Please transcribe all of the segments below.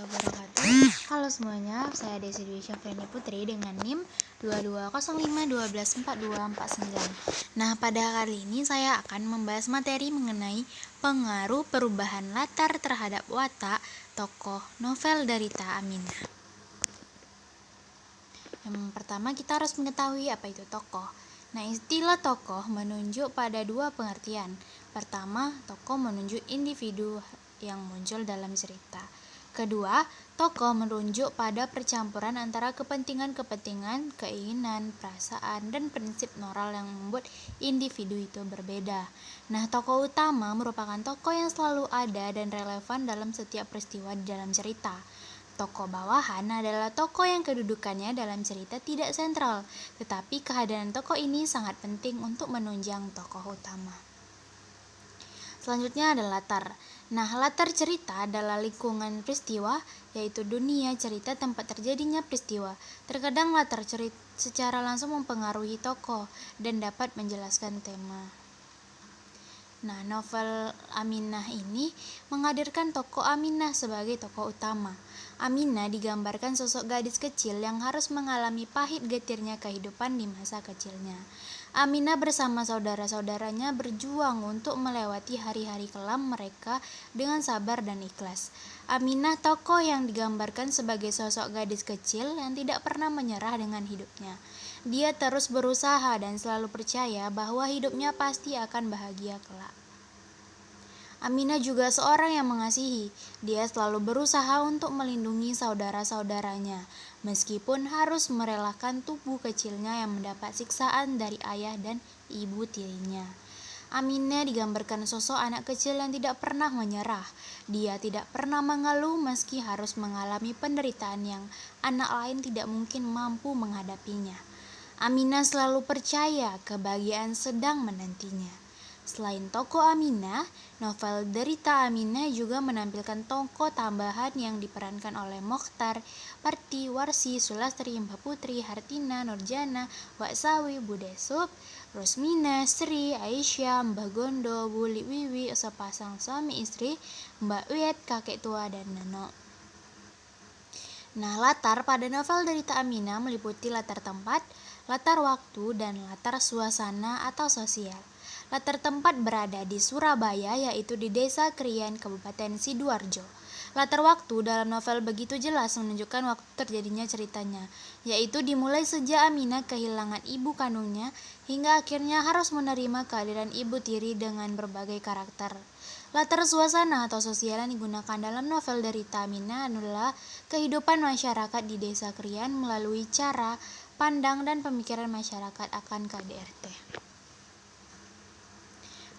wabarakatuh. Halo semuanya, saya Desi Dwi Syafriani Putri dengan NIM 2205124249. Nah, pada kali ini saya akan membahas materi mengenai pengaruh perubahan latar terhadap watak tokoh novel Derita Aminah. Yang pertama, kita harus mengetahui apa itu tokoh. Nah, istilah tokoh menunjuk pada dua pengertian. Pertama, tokoh menunjuk individu yang muncul dalam cerita. Kedua, tokoh menunjuk pada percampuran antara kepentingan-kepentingan, keinginan, perasaan, dan prinsip moral yang membuat individu itu berbeda. Nah, tokoh utama merupakan tokoh yang selalu ada dan relevan dalam setiap peristiwa di dalam cerita. Tokoh bawahan adalah tokoh yang kedudukannya dalam cerita tidak sentral, tetapi kehadiran tokoh ini sangat penting untuk menunjang tokoh utama. Selanjutnya adalah latar. Nah, latar cerita adalah lingkungan peristiwa, yaitu dunia cerita tempat terjadinya peristiwa. Terkadang latar cerita secara langsung mempengaruhi tokoh dan dapat menjelaskan tema. Nah, novel Aminah ini menghadirkan tokoh Aminah sebagai tokoh utama. Aminah digambarkan sosok gadis kecil yang harus mengalami pahit getirnya kehidupan di masa kecilnya. Aminah bersama saudara-saudaranya berjuang untuk melewati hari-hari kelam mereka dengan sabar dan ikhlas. Aminah tokoh yang digambarkan sebagai sosok gadis kecil yang tidak pernah menyerah dengan hidupnya. Dia terus berusaha dan selalu percaya bahwa hidupnya pasti akan bahagia kelak. Aminah juga seorang yang mengasihi. Dia selalu berusaha untuk melindungi saudara-saudaranya, meskipun harus merelakan tubuh kecilnya yang mendapat siksaan dari ayah dan ibu tirinya. Aminah digambarkan sosok anak kecil yang tidak pernah menyerah. Dia tidak pernah mengeluh meski harus mengalami penderitaan yang anak lain tidak mungkin mampu menghadapinya. Aminah selalu percaya kebahagiaan sedang menantinya. Selain tokoh Aminah, novel Derita Aminah juga menampilkan tokoh tambahan yang diperankan oleh Mokhtar, Parti, Warsi, Sulastri, Mbak Putri, Hartina, Nurjana, Wak Sawi, Bude Sup, Rosmina, Sri, Aisyah, Mbah Gondo, Buli Wiwi, sepasang suami istri, Mbak Wiet, kakek tua, dan Neno. Nah, latar pada novel Derita Aminah meliputi latar tempat, latar waktu, dan latar suasana atau sosial. Latar tempat berada di Surabaya, yaitu di Desa Krian, Kabupaten Sidoarjo. Latar waktu dalam novel begitu jelas menunjukkan waktu terjadinya ceritanya, yaitu dimulai sejak Aminah kehilangan ibu kandungnya hingga akhirnya harus menerima kehadiran ibu tiri dengan berbagai karakter. Latar suasana atau sosial yang digunakan dalam novel Derita Aminah adalah kehidupan masyarakat di Desa Krian melalui cara pandang dan pemikiran masyarakat akan KDRT.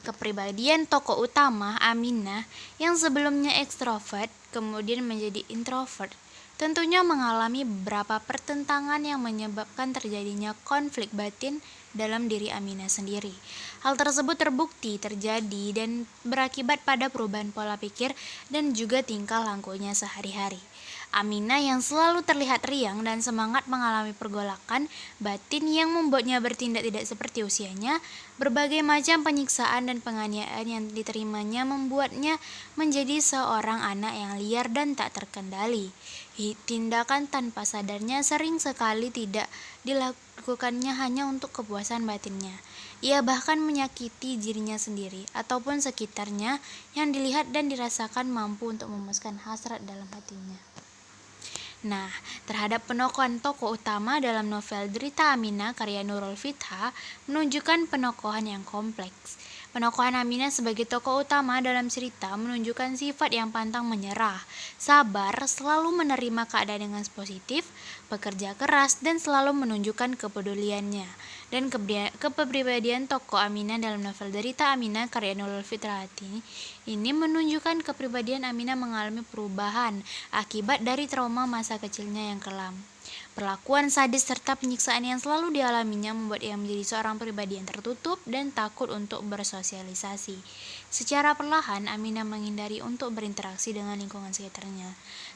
Kepribadian tokoh utama Aminah yang sebelumnya ekstrovert kemudian menjadi introvert tentunya mengalami beberapa pertentangan yang menyebabkan terjadinya konflik batin dalam diri Aminah sendiri. Hal tersebut terbukti terjadi dan berakibat pada perubahan pola pikir dan juga tingkah lakunya sehari-hari. Aminah yang selalu terlihat riang dan semangat mengalami pergolakan batin yang membuatnya bertindak tidak seperti usianya. Berbagai macam penyiksaan dan penganiayaan yang diterimanya membuatnya menjadi seorang anak yang liar dan tak terkendali. Tindakan tanpa sadarnya sering sekali tidak dilakukannya hanya untuk kepuasan batinnya. Ia bahkan menyakiti dirinya sendiri ataupun sekitarnya yang dilihat dan dirasakan mampu untuk memuaskan hasrat dalam hatinya. Nah, terhadap penokohan tokoh utama dalam novel Derita Aminah karya Nurul Fitha menunjukkan penokohan yang kompleks. Penokohan Aminah sebagai tokoh utama dalam cerita menunjukkan sifat yang pantang menyerah, sabar, selalu menerima keadaan dengan positif, bekerja keras, dan selalu menunjukkan kepeduliannya. Dan kepribadian tokoh Aminah dalam novel Derita Aminah karya Nurul Fitha ini menunjukkan kepribadian Aminah mengalami perubahan akibat dari trauma masa kecilnya yang kelam. Perlakuan sadis serta penyiksaan yang selalu dialaminya membuat ia menjadi seorang pribadi yang tertutup dan takut untuk bersosialisasi. Secara perlahan, Aminah menghindari untuk berinteraksi dengan lingkungan sekitarnya.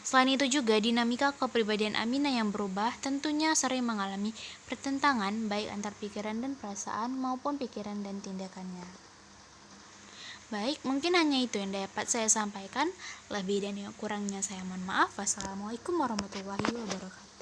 Selain itu juga, dinamika kepribadian Aminah yang berubah tentunya sering mengalami pertentangan baik antar pikiran dan perasaan maupun pikiran dan tindakannya. Baik, mungkin hanya itu yang dapat saya sampaikan. Lebih dan kurangnya saya mohon maaf. Wassalamualaikum warahmatullahi wabarakatuh.